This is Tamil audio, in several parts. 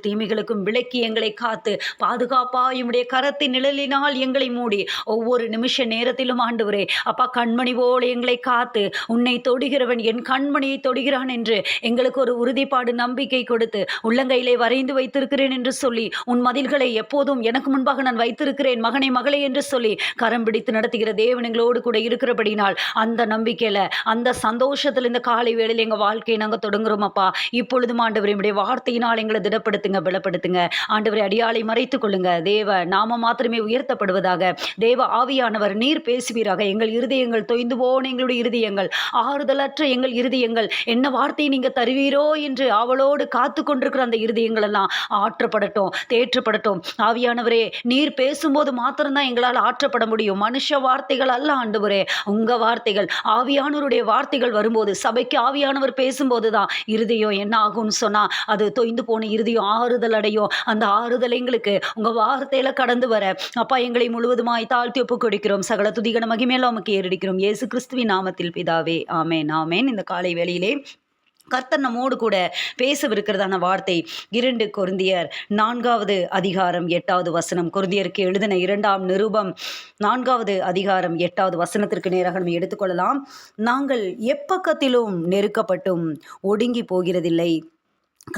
தீமைகளுக்கும் விலக்கி எங்களை காத்து பாதுகாப்பாய் உம்முடைய கரத்தின் நிழலினால் எங்களை மூடி ஒவ்வொரு நிமிஷ நேரத்திலும் ஆண்டவரே அப்பா கண்மணி போல எங்களை காத்து உன்னை தொடுகிறவன் என் கண்மணியை தொடுகிறான் என்று எங்களுக்கு ஒரு உறுதிப்பாடு நம்பிக்கை கொடுத்து உள்ளங்கையிலே வரைந்து வைத்திருக்கிறேன் என்று சொல்லி உன் மதில்களை எப்போதும் எனக்கு முன்பாக நான் வைத்திருக்கிறேன் மகனே மகளே என்று சொல்லி கரம் பிடித்து நடத்துகிற தேவன் எங்களோடு கூட இருக்கிறபடினால் அந்த நம்பிக்கையில அந்த சந்தோஷத்தில் இந்த காலை வேளையில் எங்க வாழ்க்கையை நாங்கள் தொடங்குறோம் அப்பா. இப்பொழுதும் ஆண்டவரே உம்முடைய வார்த்தையினால் எங்களை திடப்படுத்துங்க பலப்படுத்துங்க ஆண்டவரே. அடியாளை மறைத்துக் கொள்ளுங்க. தேவ நாம மாத்திரமே உயர்த்தப்படுவதாக. தேவ ஆவியானவர் நீர் பேசுவீராக. எங்கள் இருதயங்கள் தொய்ந்து போன எங்களுடைய இருதயங்கள் ஆறுதலற்ற எங்கள் இருதயங்கள் என்ன வார்த்தையை நீங்க தருவீரோ என்று அவளோடு காத்து கொண்டிருக்கிற அந்த இருதயங்கள் எல்லாம் ஆற்றப்படட்டும் தேற்றப்படட்டும். ஆவியானவரே நீர் பேசும்போது மாத்திரம்தான் எங்களால் ஆற்றப்பட முடியும். மனுஷ வார்த்தைகள் அல்ல ஆண்டவரே, உங்க வார்த்தைகள் ஆவியானவருடைய வார்த்தைகள் வரும்போது சபைக்கு ஆவியானவர் பேசும்போதுதான் இருதயம் என்ன ஆகும்னு சொன்னா அது தொய்ந்து போன இருதயம் ஆறுதல் அடையும். அந்த ஆறுதல் எங்களுக்கு உங்க வார்த்தையில கடந்து வர அப்பா எங்களை முழுவதுமாய் தாழ்த்தி ஒப்பு கொடுக்கிறோம். சகல துதிகன மகிமையெல்லாம் உமக்கு ஏறெடுக்கிறோம் இயேசு கிறிஸ்துவின் நாமத்தில் பிதாவே ஆமென் ஆமென். இந்த காலை வேளையிலே கர்த்தர் நம்மோடு கூட பேசவிருக்கிறதான வார்த்தை 2 கொரிந்தியர் 4வது அதிகாரம் 8வது வசனம். கொரிந்தியருக்கு எழுதின 2ஆம் நிருபம் 4வது அதிகாரம் 8வது வசனத்திற்கு நேராக நம்ம எடுத்துக்கொள்ளலாம். நாங்கள் எப்பக்கத்திலும் நெருக்கப்பட்டும் ஒடுங்கி போகிறதில்லை,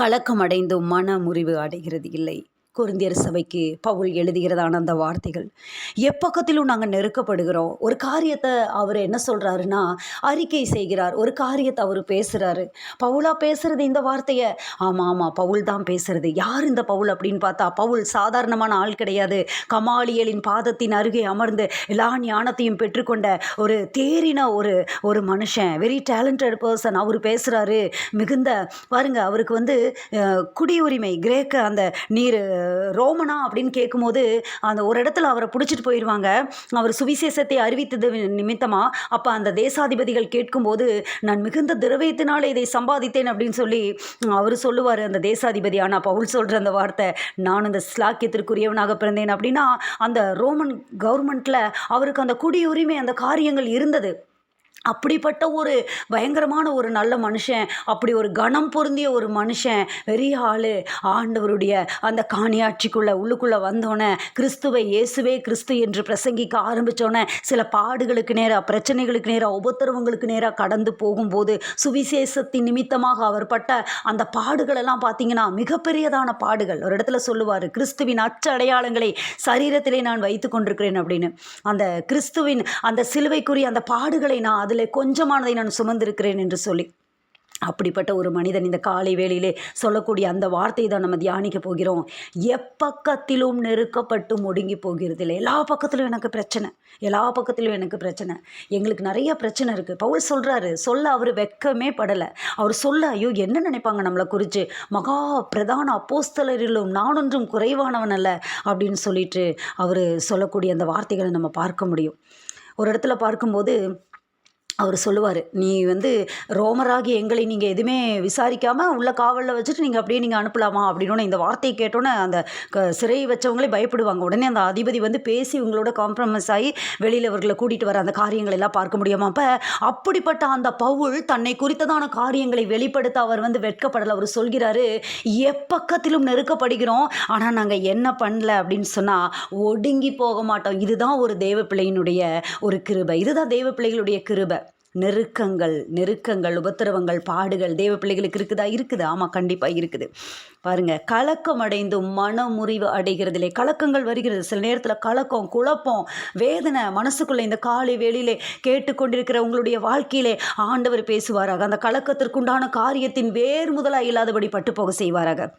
கலக்கமடைந்தும் மன முறிவு அடைகிறது இல்லை. கொரிந்தியர் சபைக்கு பவுல் எழுதுகிறதான அந்த வார்த்தைகள். எப்பக்கத்திலும் நாங்கள் நெருக்கப்படுகிறோம். ஒரு காரியத்தை அவர் என்ன சொல்கிறாருன்னா அறிக்கை செய்கிறார். ஒரு காரியத்தை அவர் பேசுகிறாரு. பவுலா பேசுறது இந்த வார்த்தையை? ஆமாம் ஆமாம் பவுல் தான் பேசுறது. யார் இந்த பவுல் அப்படின்னு பார்த்தா பவுல் சாதாரணமான ஆள் கிடையாது. கமாலியலின் பாதத்தின் அருகே அமர்ந்து எல்லா ஞானத்தையும் பெற்றுக்கொண்ட ஒரு தேறின ஒரு மனுஷன், வெரி டேலண்டட் பர்சன். அவர் பேசுகிறாரு. மிகுந்த பாருங்க அவருக்கு குடியுரிமை கிரேக்க அந்த நீர் ரோமனா அப்படின்னு கேட்கும்போது அந்த ஒரு இடத்துல அவரை பிடிச்சிட்டு போயிடுவாங்க. அவர் சுவிசேஷத்தை அறிவித்தது நிமித்தமா. அப்போ அந்த தேசாதிபதிகள் கேட்கும்போது நான் மிகுந்த திரவியத்தினால இதை சம்பாதித்தேன் அப்படின்னு சொல்லி அவர் சொல்லுவார் அந்த தேசாதிபதி. ஆனால் பவுல் சொல்கிற அந்த வார்த்தை நான் இந்த ஸ்லாக்கியத்திற்குரியவனாக பிறந்தேன் அப்படின்னா அந்த ரோமன் கவர்மெண்ட்டில் அவருக்கு அந்த குடியுரிமை அந்த காரியங்கள் இருந்தது. அப்படிப்பட்ட ஒரு பயங்கரமான ஒரு நல்ல மனுஷன், அப்படி ஒரு கணம் பொருந்திய ஒரு மனுஷன், பெரிய ஆள். ஆண்டவருடைய அந்த காணியாட்சிக்குள்ளே உள்ளுக்குள்ளே வந்தோன்னே கிறிஸ்துவை இயேசுவே கிறிஸ்து என்று பிரசங்கிக்க ஆரம்பித்தோன்னே சில பாடுகளுக்கு நேராக பிரச்சனைகளுக்கு நேராக உபத்திரவங்களுக்கு நேராக கடந்து போகும்போது சுவிசேஷத்தின் நிமித்தமாக அவர் பட்ட அந்த பாடுகளெல்லாம் பார்த்தீங்கன்னா மிகப்பெரியதான பாடுகள். ஒரு இடத்துல சொல்லுவார் கிறிஸ்துவின் அடையாளங்களை சரீரத்திலே நான் வைத்து கொண்டிருக்கிறேன் அப்படின்னு. அந்த கிறிஸ்துவின் அந்த சிலுவைக்குரிய அந்த பாடுகளை நான் அதில் கொஞ்சமானதை நான் சுமந்திருக்கிறேன் என்று சொல்லி அப்படிப்பட்ட ஒரு மனிதன் இந்த காலை வேளையிலே சொல்லக்கூடிய அந்த வார்த்தையை தான் நம்ம தியானிக்க போகிறோம். எப்பக்கத்திலும் நெருக்கப்பட்டும் ஒடுங்கி போகிறதில்லை. எல்லா பக்கத்திலும் எனக்கு பிரச்சனை, எல்லா பக்கத்திலும் எனக்கு பிரச்சனை. எங்களுக்கு நிறைய பிரச்சனை இருக்குது. பவுல் சொல்கிறாரு, சொல்ல அவர் வெட்கமே படலை. அவர் சொல்ல ஐயோ என்ன நினைப்பாங்க நம்மளை குறித்து, மகா பிரதான அப்போஸ்தலரிலும் நானொன்றும் குறைவானவன் அல்ல அப்படின்னு சொல்லிட்டு அவர் சொல்லக்கூடிய அந்த வார்த்தைகளை நம்ம பார்க்க முடியும். ஒரு இடத்துல பார்க்கும்போது அவர் சொல்லுவார், நீ ரோமராகி எங்களை நீங்கள் எதுவுமே விசாரிக்காமல் உள்ள காவலில் வச்சுட்டு நீங்கள் அப்படியே நீங்கள் அனுப்பலாமா அப்படின்னு இந்த வார்த்தையை கேட்டோன்னே அந்த சிறையை வச்சவங்களே பயப்படுவாங்க. உடனே அந்த அதிபதி பேசி இவங்களோட காம்ப்ரமைஸ் ஆகி வெளியில் அவர்களை கூட்டிகிட்டு வர அந்த காரியங்கள் எல்லாம் பார்க்க முடியுமா? அப்போ அப்படிப்பட்ட அந்த பவுல் தன்னை குறித்ததான காரியங்களை வெளிப்படுத்த அவர் வெட்கப்படலை. அவர் சொல்கிறாரு, எப்பக்கத்திலும் நெருக்கப்படுகிறோம், ஆனால் நாங்கள் என்ன பண்ணல அப்படின்னு சொன்னால் ஒடுங்கி போக மாட்டோம். இதுதான் ஒரு தேவ பிள்ளையினுடைய ஒரு கிருபை. இதுதான் தேவ பிள்ளைகளுடைய கிருபை. நெருக்கங்கள் உபத்திரவங்கள் பாடுகள் தேவ பிள்ளைகளுக்கு இருக்குது. ஆமாம் கண்டிப்பாக இருக்குது. பாருங்க, கலக்கம் அடைந்தும் மனமுறிவு அடைகிறதில்லை. கலக்கங்கள் வருகிறது. சில நேரத்தில் கலக்கம் குழப்பம் வேதனை மனசுக்குள்ளே இந்த காலை வேளையிலே கேட்டுக்கொண்டிருக்கிற உங்களுடைய வாழ்க்கையிலே ஆண்டவர் பேசுவாராக. அந்த கலக்கத்திற்குண்டான காரியத்தின் வேர் முதலாக இல்லாதபடி பட்டு போக செய்வாராக.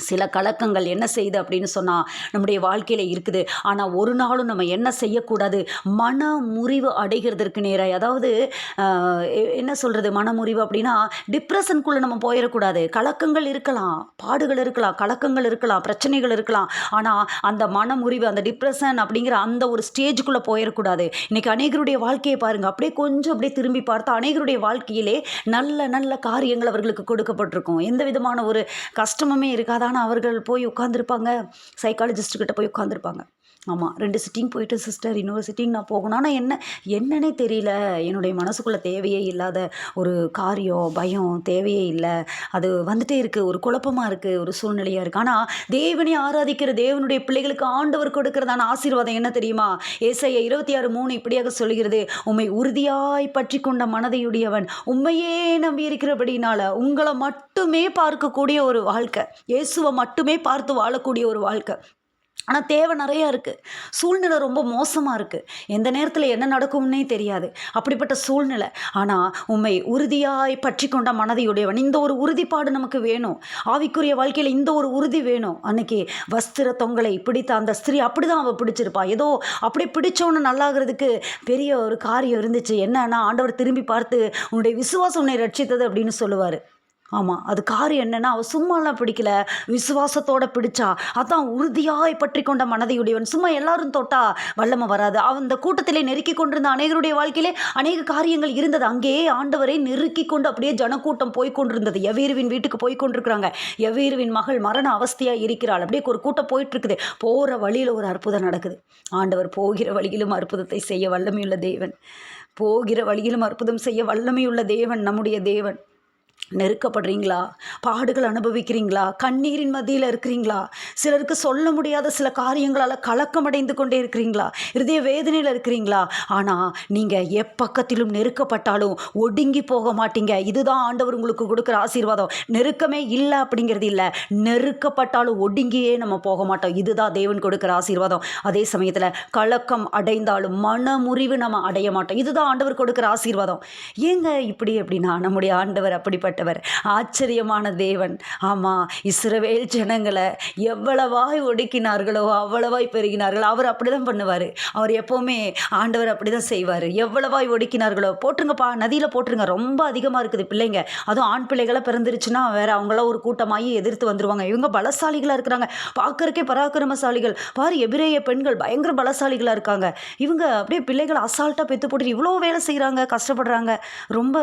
சில கலக்கங்கள் என்ன செய்யுது அப்படின்னு சொன்னால் நம்முடைய வாழ்க்கையில் இருக்குது. ஆனால் ஒரு நாளும் நம்ம என்ன செய்யக்கூடாது, மன முறிவு அடைகிறதற்கு நேராக, அதாவது என்ன சொல்கிறது, மனமுறிவு அப்படின்னா டிப்ரெஷனுக்குள்ளே நம்ம போயிடக்கூடாது. கலக்கங்கள் இருக்கலாம், பாடுகள் இருக்கலாம், கலக்கங்கள் இருக்கலாம், பிரச்சனைகள் இருக்கலாம். ஆனால் அந்த மனமுறிவு அந்த டிப்ரெஷன் அப்படிங்கிற அந்த ஒரு ஸ்டேஜுக்குள்ளே போயிடக்கூடாது. இன்றைக்கி அநேகருடைய வாழ்க்கையை பாருங்கள், அப்படியே திரும்பி பார்த்தா அநேகருடைய வாழ்க்கையிலே நல்ல நல்ல காரியங்கள் அவர்களுக்கு கொடுக்கப்பட்டிருக்கும். எந்த விதமான ஒரு கஷ்டமுமே இருக்காது. ஆனால் அவர்கள் போய் உட்கார்ந்துருப்பாங்க, சைக்காலஜிஸ்ட்கிட்ட போய் உட்கார்ந்துருப்பாங்க. ஆமாம், 2 சிட்டிங் போயிட்டு சிஸ்டர், இன்னொரு சிட்டிங் நான் போகணும். ஆனால் என்னன்னே தெரியல. என்னுடைய மனசுக்குள்ளே தேவையே இல்லாத ஒரு காரியம், பயம் தேவையே இல்லை. அது வந்துட்டே இருக்குது. ஒரு குழப்பமாக இருக்குது, ஒரு சூழ்நிலையாக இருக்குது. ஆனால் தேவனை ஆராதிக்கிற தேவனுடைய பிள்ளைகளுக்கு ஆண்டவர் கொடுக்கிறதான ஆசீர்வாதம் என்ன தெரியுமா? ஏசாயா 26:3 இப்படியாக சொல்கிறது, உம்மை உறுதியாய் பற்றி கொண்ட மனதையுடையவன் உம்மையே நம்பி இருக்கிறபடினால உங்களை மட்டுமே பார்க்கக்கூடிய ஒரு வாழ்க்கை, இயேசுவை மட்டுமே பார்த்து வாழக்கூடிய ஒரு வாழ்க்கை. ஆனால் தேவை நிறையா இருக்குது. சூழ்நிலை ரொம்ப மோசமாக இருக்குது. எந்த நேரத்தில் என்ன நடக்கும்னே தெரியாது. அப்படிப்பட்ட சூழ்நிலை. ஆனால் உம்மை உறுதியாய் பற்றி கொண்ட மனதையுடையவன், இந்த ஒரு உறுதிப்பாடு நமக்கு வேணும். ஆவிக்குரிய வாழ்க்கையில் இந்த ஒரு உறுதி வேணும். அன்னைக்கு வஸ்திர தொங்கலை பிடித்த அந்த ஸ்திரீ அப்படி தான் அவள் பிடிச்சிருப்பா. ஏதோ அப்படி பிடிச்சோன்னு நல்லாகிறதுக்கு பெரிய ஒரு காரியம் இருந்துச்சு. என்னன்னா, ஆண்டவர் திரும்பி பார்த்து உன்னுடைய விசுவாசம் உன்னை ரட்சித்தது அப்படின்னு சொல்லுவார். ஆமாம், அது காரியம் என்னென்னா, அவள் சும்மாலாம் பிடிக்கல, விசுவாசத்தோடு பிடிச்சா. அதான் உறுதியாய் பற்றி கொண்ட மனதையுடையவன். சும்மா எல்லாரும் தொட்டா வல்லமை வராது. அந்த கூட்டத்திலே நெருக்கி கொண்டிருந்த அநேகருடைய வாழ்க்கையிலே அநேக காரியங்கள் இருந்தது. அங்கேயே ஆண்டவரை நெருக்கி கொண்டு அப்படியே ஜனக்கூட்டம் போய் கொண்டிருந்தது. எவீருவின் வீட்டுக்கு போய் கொண்டிருக்கிறாங்க. எவீருவின் மகள் மரண அவஸ்தையாக இருக்கிறாள். அப்படியே ஒரு கூட்டம் போயிட்டுருக்குது. போகிற வழியில் ஒரு அற்புதம் நடக்குது. ஆண்டவர் போகிற வழியிலும் அற்புதத்தை செய்ய வல்லமையுள்ள தேவன். போகிற வழியிலும் அற்புதம் செய்ய வல்லமையுள்ள தேவன் நம்முடைய தேவன். நெருக்கப்படுறீங்களா? பாடுகள் அனுபவிக்கிறீங்களா? கண்ணீரின் மத்தியில் இருக்கிறீங்களா? சிலருக்கு சொல்ல முடியாத சில காரியங்களால் கலக்கமடைந்து கொண்டே இருக்கிறீங்களா? இருதய வேதனையில் இருக்கிறீங்களா? ஆனால் நீங்கள் எப்பக்கத்திலும் நெருக்கப்பட்டாலும் ஒடுங்கி போக மாட்டீங்க. இதுதான் ஆண்டவர் உங்களுக்கு கொடுக்குற ஆசீர்வாதம். நெருக்கமே இல்லை அப்படிங்கிறது இல்லை, நெருக்கப்பட்டாலும் ஒடுங்கியே நம்ம போக மாட்டோம். இதுதான் தேவன் கொடுக்குற ஆசீர்வாதம். அதே சமயத்தில் கலக்கம் அடைந்தாலும் மனமுறிவு நம்ம அடைய மாட்டோம். இதுதான் ஆண்டவர் கொடுக்குற ஆசீர்வாதம். ஏங்க இப்படி அப்படின்னா, நம்முடைய ஆண்டவர் அப்படிப்பட்டவர், ஆச்சரியமான தேவன். ஆமாம், இஸ்ரவேல் ஜனங்களை எவ்வளவாய் ஒடுக்கினார்களோ அவ்வளவாய் பெருகினார்கள். அவர் அப்படி தான் பண்ணுவார். அவர் எப்போவுமே ஆண்டவர் அப்படி தான் செய்வார். எவ்வளவாய் ஒடுக்கினார்களோ, போட்டுருங்கப்பா, நதியில் போட்டுருங்க. ரொம்ப அதிகமாக இருக்குது பிள்ளைங்க. அதுவும் ஆண் பிள்ளைகளை பிறந்துருச்சுன்னா வேறு அவங்களாம் ஒரு கூட்டமாகி எதிர்த்து வந்துடுவாங்க. இவங்க பலசாலிகளாக இருக்கிறாங்க, பார்க்கறக்கே பராக்கிரமசாலிகள். பாரு, எபிரேய பெண்கள் பயங்கர பலசாலிகளாக இருக்காங்க. இவங்க அப்படியே பிள்ளைகளை அசால்ட்டாக பெற்று போட்டு இவ்வளோ வேலை செய்கிறாங்க, கஷ்டப்படுறாங்க, ரொம்ப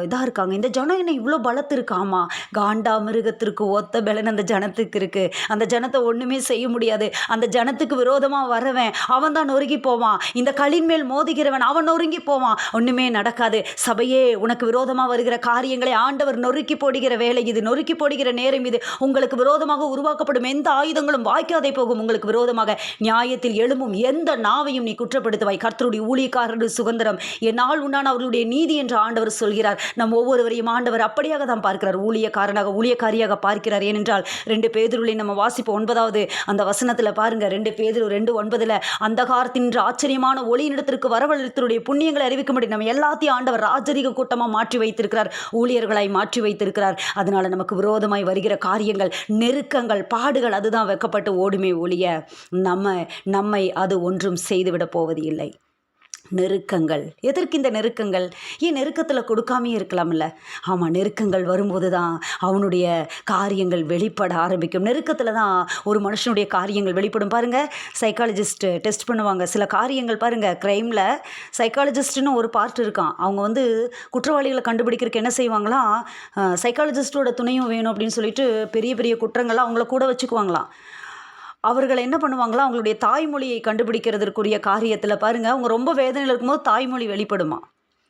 இதாக இருக்காங்க. இந்த ஜனம் என்ன இவ்வளோ பலத்து இருக்காமா? காண்டா மிருகத்திற்கு ஒத்த பலன் அந்த ஜனத்துக்கு இருக்குது. அந்த ஜனத்தை ஒன்றுமே செய்ய முடியாது. அந்த ஜனத்துக்கு விரோதமாக வரவன் அவன் தான் நொறுங்கி போவான். இந்த களின் மேல் மோதுகிறவன் அவன் நொறுங்கி போவான். ஒன்றுமே நடக்காது. சபையே, உனக்கு விரோதமாக வருகிற காரியங்களை ஆண்டவர் நொறுக்கி போடுகிற வேலை இது, நொறுக்கி போடுகிற நேரம் இது. உங்களுக்கு விரோதமாக உருவாக்கப்படும் எந்த ஆயுதங்களும் வாய்க்காதே போகும். உங்களுக்கு விரோதமாக நியாயத்தில் எழும்பும் எந்த நாவையும் நீ குற்றப்படுத்துவாய். கர்த்தருடைய ஊழியக்காரர்கள் சுதந்திரம் என்னால் உண்டான அவர்களுடைய நீதி என்று ஆண்டவர் சொல்கிறார். நம் ஒவ்வொருவரையும் ஆண்டவர் அப்படியாக தான் பார்க்கிறார். ஊழியக்காரியாக பார்க்கிறார். ஏனென்றால் 2 பேதுருவை நம்ம வாசிப்போம் 9வது அந்த வசனத்தில் பாருங்க. 2 பேதுரு 2:9 அந்தகாரத்தின் ஆச்சரியமான ஒளியினிடத்திற்கு வரவழைத்தருடைய புண்ணியங்களை அறிவிக்கும்படி நம்ம எல்லாத்தையும் ஆண்டவர் ராஜரிக கூட்டமாக மாற்றி வைத்திருக்கிறார், ஊழியர்களாய் மாற்றி வைத்திருக்கிறார். அதனால நமக்கு விரோதமாய் வருகிற காரியங்கள், நெருக்கங்கள், பாடுகள் அதுதான் வெக்கப்பட்டு ஓடுமே ஒழிய நம்மை அது ஒன்றும் செய்துவிட போவது இல்லை. நெருக்கங்கள், எதற்கு இந்த நெருக்கங்கள்? ஏன் நெருக்கத்தில் கொடுக்காமே இருக்கலாம்ல? ஆமாம், நெருக்கங்கள் வரும்போது தான் அவனுடைய காரியங்கள் வெளிப்பட ஆரம்பிக்கும். நெருக்கத்தில் தான் ஒரு மனுஷனுடைய காரியங்கள் வெளிப்படும். பாருங்கள், சைக்காலஜிஸ்ட் டெஸ்ட் பண்ணுவாங்க சில காரியங்கள். பாருங்கள், க்ரைமில் சைக்காலஜிஸ்ட்னு ஒரு பார்ட் இருக்கான். அவங்க குற்றவாளிகளை கண்டுபிடிக்கிறதுக்கு என்ன செய்வாங்களாம், சைக்காலஜிஸ்டோட துணையும் வேணும் அப்படின்னு சொல்லிட்டு பெரிய பெரிய குற்றங்கள்லாம் அவங்கள கூட வச்சுக்குவாங்களாம். அவர்களை என்ன பண்ணுவாங்களா, அவங்களுடைய தாய்மொழியை கண்டுபிடிக்கிறதுக்குரிய காரியத்தில் பாருங்கள், அவங்க ரொம்ப வேதனையில் இருக்கும்போது தாய்மொழி வெளிப்படுமா.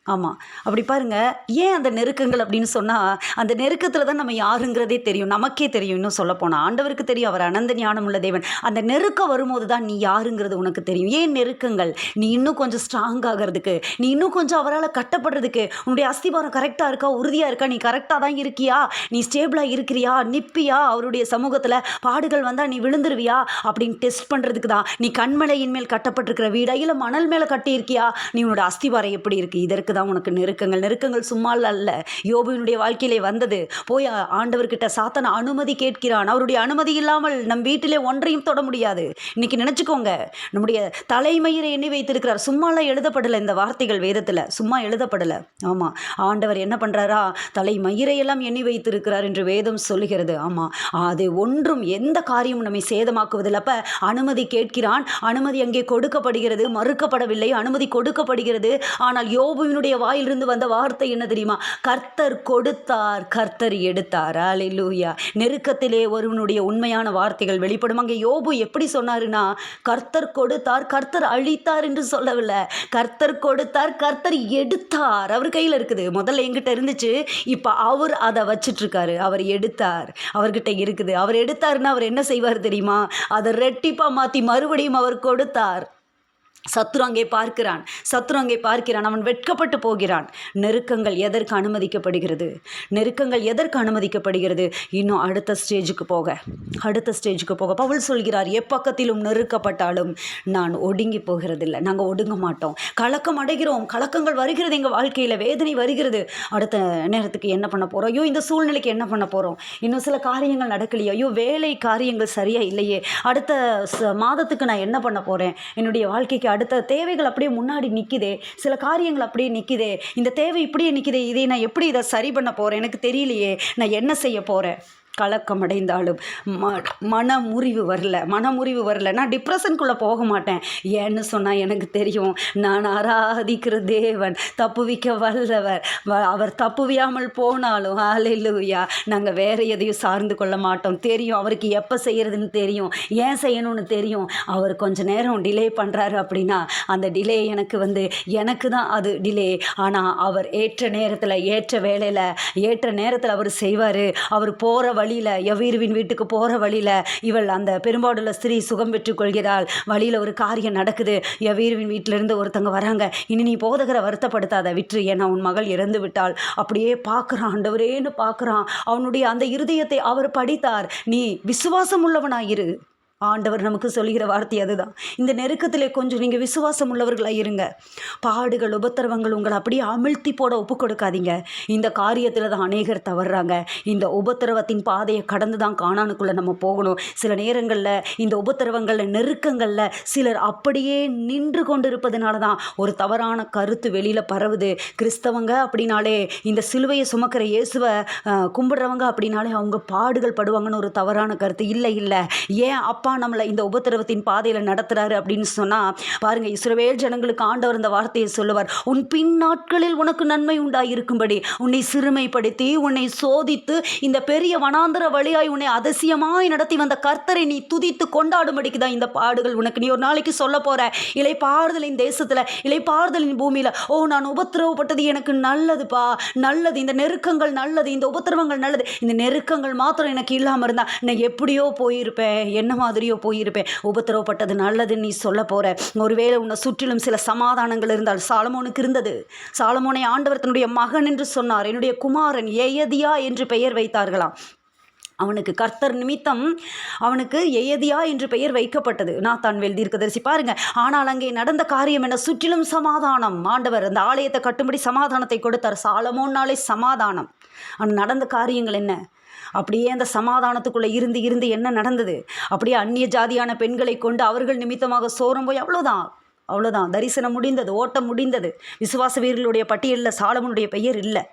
ஆமாம், அப்படி பாருங்கள். ஏன் அந்த நெருக்கங்கள் அப்படின்னு சொன்னால், அந்த நெருக்கத்தில் தான் நம்ம யாருங்கிறதே தெரியும், நமக்கே தெரியும். இன்னும் சொல்லப்போனால் ஆண்டவருக்கு தெரியும், அவர் அனந்த ஞானம் உள்ள தேவன். அந்த நெருக்கம் வரும்போது தான் நீ யாருங்கிறது உனக்கு தெரியும். ஏன் நெருக்கங்கள்? நீ இன்னும் கொஞ்சம் ஸ்ட்ராங் ஆகிறதுக்கு, நீ இன்னும் கொஞ்சம் அவரால் கட்டப்படுறதுக்கு, உன்னுடைய அஸ்திபாரம் கரெக்டாக இருக்கா, உறுதியாக இருக்கா, நீ கரெக்டாக தான் இருக்கியா, நீ ஸ்டேபிளாக இருக்கிறியா, நிற்பியா, அவருடைய சமூகத்தில் பாடுகள் வந்தால் நீ விழுந்துருவியா அப்படின்னு டெஸ்ட் பண்ணுறதுக்கு தான். நீ கண்மலையின் மேல் கட்டப்பட்டிருக்கிற வீடா இல்லை மணல் மேலே கட்டியிருக்கியா, நீ உன்னோட அஸ்திபாரம் எப்படி இருக்குது, இதற்கு தான் உனக்கு நெருக்கங்கள் சும்மா அல்ல. யோபுவினுடைய வாழ்க்கையிலே வந்தது. போய் ஆண்டவர்கிட்ட சாத்தான அனுமதி கேட்கிறான். அவருடைய அனுமதி இல்லாமல் நம் வீட்டிலே ஒன்றையும் தொட முடியாது. இன்னைக்கு நினச்சிக்கோங்க, நம்முடைய தலைமயிரை எண்ணி வைத்திருக்கிறார். சும்மாலாம் எழுதப்படலை இந்த வார்த்தைகள் வேதத்தில், சும்மா எழுதப்படலை. ஆமாம், ஆண்டவர் என்ன பண்ணுறாரா, தலைமயிரையெல்லாம் எண்ணி வைத்திருக்கிறார் என்று வேதம் சொல்லுகிறது. ஆமாம், அது ஒன்றும் எந்த காரியமும் நம்மை சேதமாக்குவதில்லை. அப்போ அனுமதி கேட்கிறான், அனுமதி அங்கே கொடுக்கப்படுகிறது, மறுக்கப்படவில்லை, அனுமதி கொடுக்கப்படுகிறது. ஆனால் யோபுவினுடைய தாவீதினுடைய வாயிலிருந்து வந்த வார்த்தை என்ன தெரியுமா? கர்த்தர் கொடுத்தார், கர்த்தர் எடுத்தார். அல்லேலூயா. நெருக்கத்திலே ஒருவனுடைய உண்மையான வார்த்தைகள் வெளிப்படும். அங்கே யோபு எப்படி சொன்னாருன்னா, கர்த்தர் கொடுத்தார், கர்த்தர் அழித்தார் என்று சொல்லவில்லை. கர்த்தர் கொடுத்தார், கர்த்தர் எடுத்தார். அவர் கையில் இருக்குது. முதல்ல என்கிட்ட இருந்துச்சு, இப்போ அவர் அதை வச்சிட்டு இருக்காரு. அவர் எடுத்தார், அவர்கிட்ட இருக்குது. அவர் எடுத்தாருன்னா அவர் என்ன செய்வார் தெரியுமா? அதை ரெட்டிப்பா மாற்றி மறுபடியும் அவர் கொடுத்தார். சத்துரு அங்கே பார்க்கிறான், அவன் வெட்கப்பட்டு போகிறான். நெருக்கங்கள் எதற்கு அனுமதிக்கப்படுகிறது? நெருக்கங்கள் எதற்கு அனுமதிக்கப்படுகிறது? இன்னும் அடுத்த ஸ்டேஜுக்கு போக பவுல் சொல்கிறார், எப்பக்கத்திலும் நெருக்கப்பட்டாலும் நான் ஒடுங்கி போகிறதில்லை. நாங்கள் ஒடுங்க மாட்டோம். கலக்கம் அடைகிறோம், கலக்கங்கள் வருகிறது, எங்கள் வாழ்க்கையில் வேதனை வருகிறது. அடுத்த நேரத்துக்கு என்ன பண்ண போகிறோம்? ஐயோ, இந்த சூழ்நிலைக்கு என்ன பண்ண போகிறோம்? இன்னும் சில காரியங்கள் நடக்கலையோ, ஐயோ வேலை காரியங்கள் சரியாக இல்லையே, அடுத்த மாதத்துக்கு நான் என்ன பண்ண போகிறேன்? என்னுடைய வாழ்க்கைக்கு அடுத்த தேவைகள் அப்படியே முன்னாடி நிற்குதே, சில காரியங்கள் அப்படியே நிற்குதே, இந்த தேவை இப்படியே நிற்குதே, நான் எப்படி இதை சரி பண்ண போகிறேன்? எனக்கு தெரியலையே, நான் என்ன செய்ய போகிறேன்? கலக்கம் அடைந்தாலும் மனமுறிவு வரல. நான் டிப்ரெஷனுக்குள்ளே போக மாட்டேன். ஏன்னு சொன்னால் எனக்கு தெரியும், நான் ஆராதிக்கிற தேவன் தப்புவிக்க வல்லவர். அவர் தப்புவியாமல் போனாலும் அல்லேலூயா, நாங்கள் வேறு எதையும் சார்ந்து கொள்ள மாட்டோம். தெரியும் அவருக்கு எப்போ செய்கிறதுன்னு தெரியும், ஏன் செய்யணும்னு தெரியும். அவர் கொஞ்சம் நேரம் டிலே பண்ணுறாரு அப்படின்னா அந்த டிலே எனக்கு தான் அது டிலே. ஆனால் அவர் ஏற்ற நேரத்தில், ஏற்ற வேளையில், ஏற்ற நேரத்தில் அவர் செய்வார். அவர் போகிற வழியில், யவீருவின் வீட்டுக்கு போகிற வழியில் இவள் அந்த பெரும்பாடுள்ள ஸ்திரீ சுகம் பெற்றுக் கொள்கிறாள். வழியில் ஒரு காரியம் நடக்குது. யவீருவின் வீட்டிலேருந்து ஒருத்தங்க வராங்க. இனி நீ போதகரை வருத்தப்படுத்தாத, விற்று, ஏன்னா உன் மகள் இறந்து விட்டாள். அப்படியே பார்க்குறான், ஆண்டவரேன்னு பார்க்குறான். அவனுடைய அந்த இருதயத்தை அவர் படித்தார். நீ விசுவாசம் உள்ளவனாயிரு. ஆண்டவர் நமக்கு சொல்கிற வார்த்தை அதுதான். இந்த நெருக்கத்திலே கொஞ்சம் நீங்கள் விசுவாசம் உள்ளவர்களாக இருங்க. பாடுகள், உபத்திரவங்கள் உங்களை அப்படியே அமிழ்த்தி போட ஒப்பு கொடுக்காதீங்க. இந்த காரியத்தில் தான் அநேகர் தவறுறாங்க. இந்த உபத்திரவத்தின் பாதையை கடந்து தான் கானானுக்குள்ளே நம்ம போகணும். சில நேரங்களில் இந்த உபத்திரவங்களில், நெருக்கங்களில் சிலர் அப்படியே நின்று கொண்டு இருப்பதனால தான் ஒரு தவறான கருத்து வெளியில் பரவுது. கிறிஸ்தவங்க அப்படின்னாலே, இந்த சிலுவையை சுமக்கிற இயேசுவை கும்பிடுறவங்க அப்படின்னாலே அவங்க பாடுகள் படுவாங்கன்னு ஒரு தவறான கருத்து. இல்லை, ஏன் அப்பா நம்மளை இந்த உபத்திரவத்தின் பாதையில் நடத்துகிறாரு அப்படின்னு சொன்னால் பாருங்க, இஸ்ரவேல் ஜனங்களுக்கு ஆண்டவர் இந்த வார்த்தையை சொல்லுவார், உன் பின் நாட்களில் உனக்கு நன்மை உண்டாயிருக்கும்படி உன்னை சிறுமைப்படுத்தி, உன்னை சோதித்து, இந்த பெரிய வனாந்தர வழியாய் உன்னை அதிசயமாய் நடத்தி வந்த கர்த்தரை நீ துதித்து கொண்டாடும்படிக்கு தான் இந்த பாடுகள் உனக்கு. நீ ஒரு நாளைக்கு சொல்ல போகிற, இளைப்பாறுதலின் தேசத்தில், இளைப்பாறுதலின் பூமியில், ஓ நான் உபத்திரவப்பட்டது எனக்கு நல்லதுப்பா, நல்லது, இந்த நெருக்கங்கள் நல்லது, இந்த உபத்திரவங்கள் நல்லது. இந்த நெருக்கங்கள் மாத்திரம் எனக்கு இல்லாமல் இருந்தால் நான் எப்படியோ போயிருப்பேன், என்ன மாதிரியோ போயிருப்பேன். உபத்திரவப்பட்டது நல்லதுன்னு நீ சொல்ல போற. ஒருவேளை உன்னை சுற்றிலும் சில சமாதானங்கள் இருந்தால், சாலமோனுக்கு இருந்தது. சாலமோனை ஆண்டவர் தன்னுடைய மகன் என்று சொன்னார். என்னுடைய குமாரன் எயதியா என்று பெயர் வைத்தார்களாம். அவனுக்கு கர்த்தர் நிமித்தம் அவனுக்கு எயதியா என்று பெயர் வைக்கப்பட்டது. நாத்தான்வேல் தீர்க்கதரிசி பாருங்க. ஆனால் அங்கே நடந்த காரியம் என்ன? சுற்றிலும் சமாதானம். ஆண்டவர் அந்த ஆலயத்தை கட்டும்படி சமாதானத்தை கொடுத்தார். சாலமோன்னாலே சமாதானம். ஆனால் நடந்த காரியங்கள் என்ன? அப்படியே அந்த சமாதானத்துக்குள்ளே இருந்து என்ன நடந்தது? அப்படியே அந்நிய ஜாதியான பெண்களை கொண்டு அவர்கள் நிமித்தமாக சோரம் போய் அவ்வளோதான். தரிசனம் முடிந்தது, ஓட்டம் முடிந்தது. விசுவாச வீரர்களுடைய பட்டியலில் சாலமோனுடைய பெயர் இல்லை.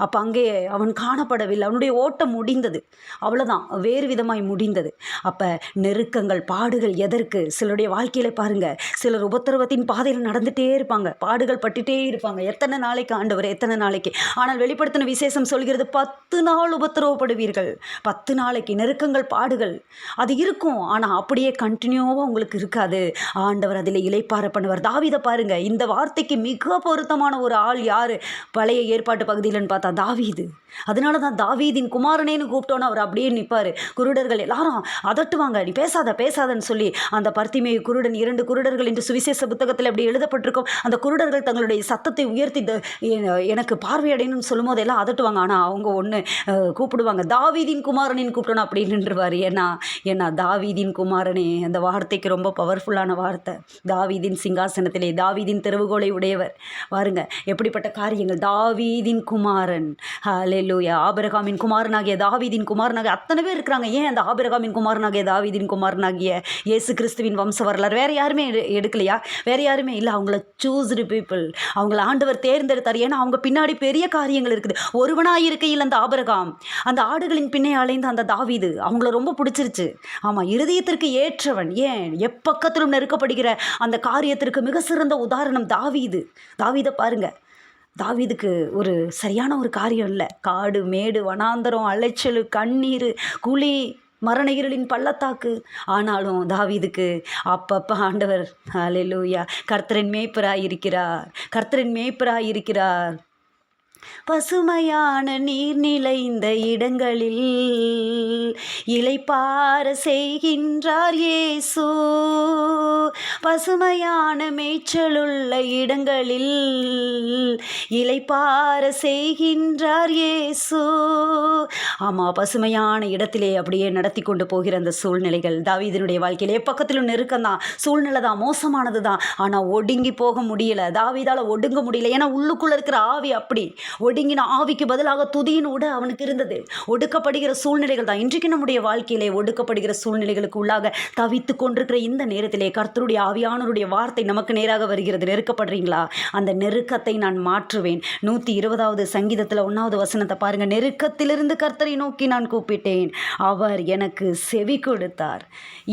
அப்போ அங்கே அவன் காணப்படவில்லை. அவனுடைய ஓட்டம் முடிந்தது, அவ்வளோதான், வேறு விதமாய் முடிந்தது. அப்போ நெருக்கங்கள், பாடுகள் எதற்கு? சிலருடைய வாழ்க்கையில் பாருங்கள், சிலர் உபத்திரவத்தின் பாதையில் நடந்துகிட்டே இருப்பாங்க, பாடுகள் பட்டுகிட்டே இருப்பாங்க. எத்தனை நாளைக்கு ஆண்டவர், எத்தனை நாளைக்கு? ஆனால் வெளிப்படுத்தின விசேஷம் சொல்கிறது 10 நாள் உபத்திரவப்படுவீர்கள். 10 நாளைக்கு நெருக்கங்கள், பாடுகள் அது இருக்கும். ஆனால் அப்படியே கண்டினியூவாக உங்களுக்கு இருக்காது. ஆண்டவர் அதில் இளைப்பாற பண்ணுவார். தாவீதை பாருங்க, இந்த வார்த்தைக்கு மிக பொருத்தமான ஒரு ஆள் யார் பழைய ஏற்பாட்டு பகுதியில்னு பார்த்தா தாவீது. அதனால தான் தாவீதின் குமாரனேன்னு கூப்பிட்டோன்னு அவர் அப்படியே நிற்பார். குருடர்கள் எல்லாரும் அதட்டுவாங்க, நீ பேசாதன்னு சொல்லி. அந்த பர்த்திமேயு குருடன், 2 குருடர்கள் என்று சுவிசேஷ புத்தகத்தில் அப்படி எழுதப்பட்டிருக்கும். அந்த குருடர்கள் தங்களுடைய சத்தத்தை உயர்த்தி எனக்கு பார்வையடையணும்னு சொல்லும் போது எல்லாம் அதட்டுவாங்க. ஆனால் அவங்க ஒன்று கூப்பிடுவாங்க, தாவீதின் குமாரனின்னு கூப்பிட்டோன்னு அப்படி நின்றுவார். ஏன்னா தாவீதின் குமாரனே அந்த வார்த்தைக்கு ரொம்ப பவர்ஃபுல்லான வார்த்தை. தாவீதின் சிங்காசனத்திலே தாவீதின் தெருவுகோலை உடையவர். பாருங்க எப்படிப்பட்ட காரியங்கள். தாவீதின் குமாரன், ஹல்லேலூயா. ஆபிரகாமின் குமாரனாகிய தாவீதின் குமாரனாகிய அத்தனை பேர் இருக்கிறாங்க. ஏன் அந்த ஆபிரகாமின் குமாரனாகிய தாவீதின் குமாரனாகிய இயேசு கிறிஸ்துவின் வம்ச வரலாறு வேறு யாருமே எடுக்கலையா? வேறு யாருமே இல்லை. அவங்கள சூஸ்டு பீப்புள், அவங்கள ஆண்டவர் தேர்ந்தெடுத்தார். ஏன்னா அவங்க பின்னாடி பெரிய காரியங்கள் இருக்குது. ஒருவனாக இருக்கையில் அந்த ஆபிரகாம், அந்த ஆடுகளின் பின்னே அலைந்த அந்த தாவீது அவங்கள ரொம்ப பிடிச்சிருச்சு. ஆமாம், இருதயத்திற்கு ஏற்றவன். ஏன் எப்பக்கத்திலும் நெருக்கப்படுகிற அந்த காரியத்திற்கு மிக சிறந்த உதாரணம் தாவீதை பாருங்க. தாவீதுக்கு ஒரு சரியான ஒரு காரியம் இல்லை. காடு மேடு வனாந்தரம் அலைச்சல் கண்ணீர் குழி மரண இருளின் பள்ளத்தாக்கு. ஆனாலும் தாவீதுக்கு அப்பப்போ ஆண்டவர் ஹல்லேலூயா கர்த்தரின் மேய்ப்பராய் இருக்கிறார், கர்த்தரின் மேய்ப்பராய் இருக்கிறார். பசுமையான நீர் நிறைந்த இடங்களில் இளைப்பாற செய்கின்றார் இயேசு. பசுமையான மேய்ச்சலுள்ள இடங்களில் இளைப்பாற செய்கின்றார் இயேசு. ஆமாம், பசுமையான இடத்திலே அப்படியே நடத்தி கொண்டு போகிற அந்த சூழ்நிலைகள் தாவீதினுடைய வாழ்க்கையிலே பக்கத்திலும் நெருக்கம்தான், சூழ்நிலை தான், மோசமானது தான். ஆனால் ஒடுங்கி போக முடியல, தாவீதால் ஒடுங்க முடியல. ஏன்னா உள்ளுக்குள்ளே இருக்கிற ஆவி அப்படி ஒடுங்கின ஆவிக்கு பதிலாக துதியின் உட அவனுக்கு இருந்தது. ஒடுக்கப்படுகிற சூழ்நிலைகள் தான் இன்றைக்கு நம்முடைய வாழ்க்கையிலே ஒடுக்கப்படுகிற சூழ்நிலைகளுக்கு உள்ளாக தவித்து கொண்டிருக்கிற இந்த நேரத்திலே கர்த்தருடைய ஆவியானவருடைய வார்த்தை நமக்கு நேராக வருகிறது. நெருக்கப்படுறீங்களா? அந்த நெருக்கத்தை நான் மாற்றுவேன். 120வது சங்கீதத்தில் 1வது வசனத்தை பாருங்க. நெருக்கத்திலிருந்து கர்த்தரை நோக்கி நான் கூப்பிட்டேன், அவர் எனக்கு செவி கொடுத்தார்.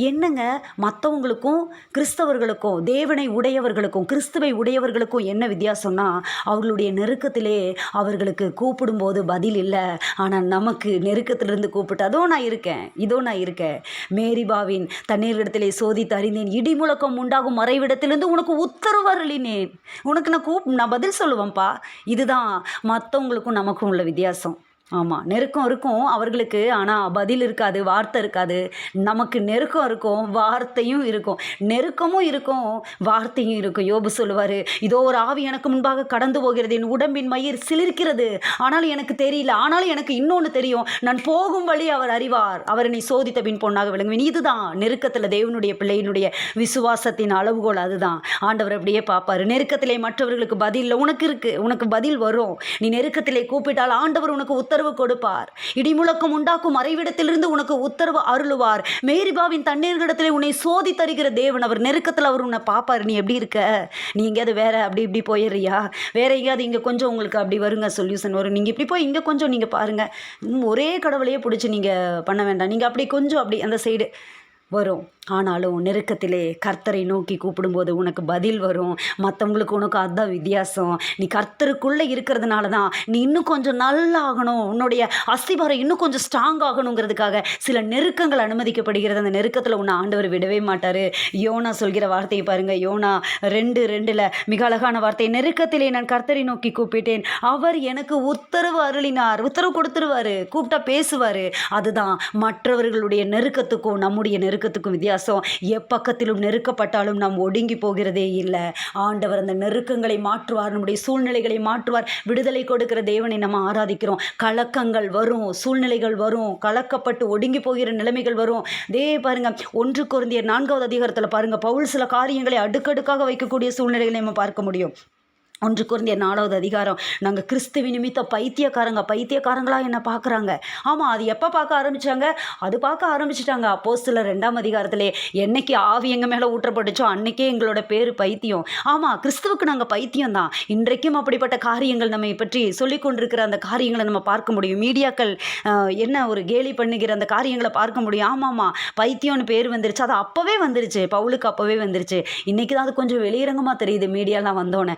என்னங்க, மற்றவங்களுக்கும் கிறிஸ்தவர்களுக்கும் தேவனை உடையவர்களுக்கும் கிறிஸ்துவை உடையவர்களுக்கும் என்ன வித்தியாசம்னா, அவர்களுடைய நெருக்கத்திலே அவர்களுக்கு கூப்பிடும்போது பதில் இல்லை. ஆனால் நமக்கு நெருக்கத்திலிருந்து கூப்பிட்டு அதோ நான் இருக்கேன், இதோ நான் இருக்கேன். மேரிபாவின் தண்ணீரிடத்திலே சோதித்து அறிந்தேன், இடி முழக்கம் உண்டாகும் மறைவிடத்திலிருந்து உனக்கு உத்தரவு அருளினேன். உனக்கு நான் பதில் சொல்லுவேன்ப்பா. இதுதான் மற்றவங்களுக்கும் நமக்கும் உள்ள வித்தியாசம். ஆமாம், நெருக்கம் இருக்கும் அவர்களுக்கு, ஆனால் பதில் இருக்காது, வார்த்தை இருக்காது. நமக்கு நெருக்கம் இருக்கும், வார்த்தையும் இருக்கும். நெருக்கமும் இருக்கும், வார்த்தையும் இருக்கும். யோபு சொல்லுவார், இதோ ஒரு ஆவி எனக்கு முன்பாக கடந்து போகிறது, என் உடம்பின் மயிர் சிலிர்க்கிறது, ஆனாலும் எனக்கு தெரியல. ஆனாலும் எனக்கு இன்னொன்று தெரியும், நான் போகும் வழி அவர் அறிவார், அவர் என்னை சோதித்த பின் பொன்னாக விளங்குவேன். இதுதான் நெருக்கத்தில் தேவனுடைய பிள்ளையினுடைய விசுவாசத்தின் அளவுகோல். அதுதான் ஆண்டவர் அப்படியே பார்ப்பார். நெருக்கத்திலே மற்றவர்களுக்கு பதில் இல்லை, உனக்கு இருக்கு, உனக்கு பதில் வரும். நீ நெருக்கத்திலே கூப்பிட்டால் ஆண்டவர் உனக்கு உத்தரவு கொடுப்பார். இடிமுழக்கம் உண்டாக்கும் மறைவிடத்திலிருந்து உனக்கு உத்தரவு அருளுவார். மேரிபாவின் தண்ணீர்களிடத்திலே உன்னை சோதி தருகிற தேவன். அவர் நெருக்கத்தில் அவர் உன்னை பார்ப்பார். நீ எப்படி இருக்க? நீ எங்கேயாவது வேற அப்படி இப்படி போயிடுறியா? வேற எங்கேயாவது இங்கே கொஞ்சம் உங்களுக்கு அப்படி வருங்க சொல்யூஷன் வரும். நீங்கள் இப்படி போய் இங்கே கொஞ்சம் நீங்கள் பாருங்கள், ஒரே கடவுளையே பிடிச்சி நீங்கள் பண்ண வேண்டாம். நீங்கள் அப்படி கொஞ்சம் அப்படி அந்த சைடு வரும். ஆனாலும் நெருக்கத்திலே கர்த்தரை நோக்கி கூப்பிடும்போது உனக்கு பதில் வரும். மற்றவங்களுக்கு உனக்கு அதுதான் வித்தியாசம். நீ கர்த்தருக்குள்ளே இருக்கிறதுனால தான் நீ இன்னும் கொஞ்சம் நல்லா ஆகணும், உன்னுடைய அஸ்திபாரம் இன்னும் கொஞ்சம் ஸ்ட்ராங் ஆகணுங்கிறதுக்காக சில நெருக்கங்கள் அனுமதிக்கப்படுகிறது. அந்த நெருக்கத்தில் உன்னை ஆண்டவர் விடவே மாட்டார். யோனா சொல்கிற வார்த்தையை பாருங்கள். யோனா 2:2 மிக அழகான வார்த்தை. நெருக்கத்திலே நான் கர்த்தரை நோக்கி கூப்பிட்டேன், அவர் எனக்கு உத்தரவு அருளினார். உத்தரவு கொடுத்துருவார், கூப்பிட்டா பேசுவார். அதுதான் மற்றவர்களுடைய நெருக்கத்துக்கும் நம்முடைய நெருக்கத்துக்கும் வித்தியாசம். எப்பக்கத்திலும் நெருக்கப்பட்டாலும் நாம் ஒடுங்கி போகிறதே இல்லை. ஆண்டவர் அந்த நெருக்கங்களை மாற்றுவார், நம்முடைய சூழ்நிலைகளை மாற்றுவார். விடுதலை கொடுக்கிற தேவனை நம்ம ஆராதிக்கிறோம். கலக்கங்கள் வரும், சூழ்நிலைகள் வரும், கலக்கப்பட்டு ஒடுங்கி போகிற நிலைமைகள் வரும். பாருங்க, 1 கொரிந்தியர் 4வது அதிகாரத்தில் பாருங்க, பவுல் சில காரியங்களை அடுக்கடுக்காக வைக்கக்கூடிய சூழ்நிலைகளை நம்ம பார்க்க முடியும். 1 கொரிந்தியர் 4வது அதிகாரம். நாங்கள் கிறிஸ்துவ நிமித்த பைத்தியக்காரங்களாக என்ன பார்க்குறாங்க. ஆமாம், அது எப்போ பார்க்க ஆரம்பித்தாங்க? அது பார்க்க ஆரம்பிச்சிட்டாங்க அப்போஸ்தலர் 2ஆம் அதிகாரத்திலே. என்னைக்கு ஆவி எங்கள் மேலே ஊற்றப்பட்டுச்சோ அன்னைக்கே எங்களோட பேர் பைத்தியம். ஆமாம், கிறிஸ்துவுக்கு நாங்கள் பைத்தியம் தான். இன்றைக்கும் அப்படிப்பட்ட காரியங்கள் நம்மை பற்றி சொல்லிக் கொண்டிருக்கிற அந்த காரியங்களை நம்ம பார்க்க முடியும். மீடியாக்கள் என்ன ஒரு கேலி பண்ணுகிற அந்த காரியங்களை பார்க்க முடியும். ஆமாம்மா, பைத்தியம்னு பேர் வந்துருச்சு. அது அப்போவே வந்துருச்சு, பவுலுக்கு அப்போவே வந்துருச்சு. இன்றைக்கி தான் அது கொஞ்சம் வெளியரங்கமாக தெரியுது மீடியாலாம் வந்தோன்னே.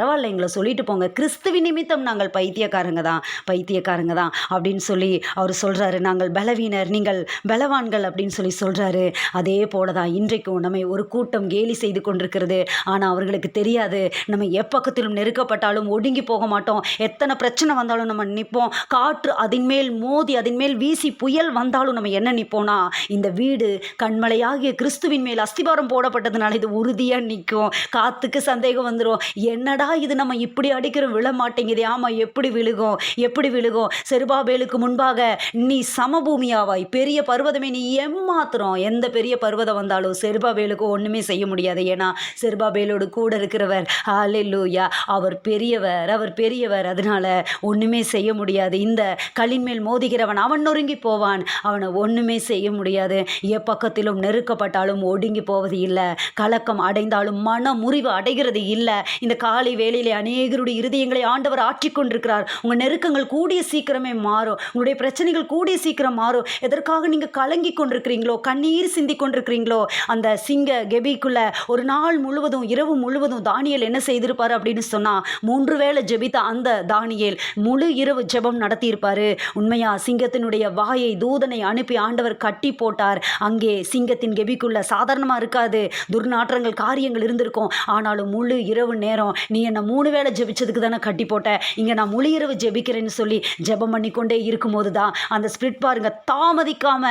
பரவாயில்ல, எங்களை சொல்லிட்டு போங்க, கிறிஸ்துவ நிமித்தம் நாங்கள் பைத்தியக்காரங்க தான் அப்படின்னு சொல்லி அவர் சொல்கிறாரு. நாங்கள் பலவீனர், நீங்கள் பலவான்கள் அப்படின்னு சொல்லி சொல்கிறாரு. அதே போல தான் இன்றைக்கும் நம்மை ஒரு கூட்டம் கேலி செய்து கொண்டிருக்கிறது. ஆனால் அவர்களுக்கு தெரியாது, நம்ம எப்பக்கத்திலும் நெருக்கப்பட்டாலும் ஒடுங்கி போக மாட்டோம். எத்தனை பிரச்சனை வந்தாலும் நம்ம நிற்போம். காற்று அதன் மேல் மோதி அதன் மேல் வீசி புயல் வந்தாலும் நம்ம என்ன நிற்போம்னா, இந்த வீடு கண்மலையாகிய கிறிஸ்துவின் மேல் அஸ்திபாரம் போடப்பட்டதுனால இது உறுதியாக நிற்கும். காற்றுக்கு சந்தேகம் வந்துடும், என்னடா இது நம்ம இப்படி அடிக்கிறோம், விழ மாட்டேங்குது. ஆமாம், எப்படி விழுகும்? செருபாபேலுக்கு முன்பாக நீ சமபூமியாவாய், பெரிய பர்வதமே நீ ஏமாத்திரம். எந்த பெரிய பர்வதம் வந்தாலும் செருபாபேலுக்கு ஒன்றுமே செய்ய முடியாது. ஏன்னா செருபாபேலோடு கூட இருக்கிறவர் ஹல்லேலூயா, அவர் பெரியவர். அதனால ஒன்றுமே செய்ய முடியாது. இந்த கல்லின் மேல் மோதுகிறவன் அவன் நொறுங்கி போவான், அவனை ஒன்றுமே செய்ய முடியாது. எப்பக்கத்திலும் நெருக்கப்பட்டாலும் ஒடுங்கி போவது இல்லை, கலக்கம் அடைந்தாலும் மன முறிவு அடைகிறது இல்லை. இந்த காலை வேளையிலே அநேகருடைய இருதயங்களை ஆண்டவர் ஆற்றிக்கொண்டிருக்கிறார். உங்கள் நெருக்கங்கள் கூடிய சீக்கிரமே மாறும். உங்களுடைய பிரச்சனைகள் கூடிய சீக்கிரம் மாறும். எதற்காக நீங்கள் கலங்கி கொண்டிருக்கிறீங்களோ, கண்ணீர் சிந்தி கொண்டிருக்கிறீங்களோ, அந்த சிங்க கெபிக்குள்ள ஒரு நாள் முழுவதும் இரவு முழுவதும் தானியேல் என்ன செய்திருப்பார் அப்படின்னு சொன்னால், 3 வேளை ஜெபித்த அந்த தானியேல் முழு இரவு ஜெபம் நடத்தியிருப்பார். உண்மையா சிங்கத்தினுடைய வாயை தூதனை அனுப்பி ஆண்டவர் கட்டி போட்டார். அங்கே சிங்கத்தின் கெபிக்குள்ள சாதாரணமாக இருக்காது, துர்நாற்றங்கள் காரியங்கள் இருந்திருக்கும். ஆனாலும் முழு இரவு நேரம் நீ என்னை 3 வேளை ஜெபிச்சதுக்கு தானே கட்டி போட்ட, இங்கே நான் முழு இரவு ஜெபிக்கிறேன்னு சொல்லி ஜெபம் பண்ணிக்கொண்டே இருக்கும்போது தான் அந்த ஸ்பிரிட் பாருங்க தாமதிக்காம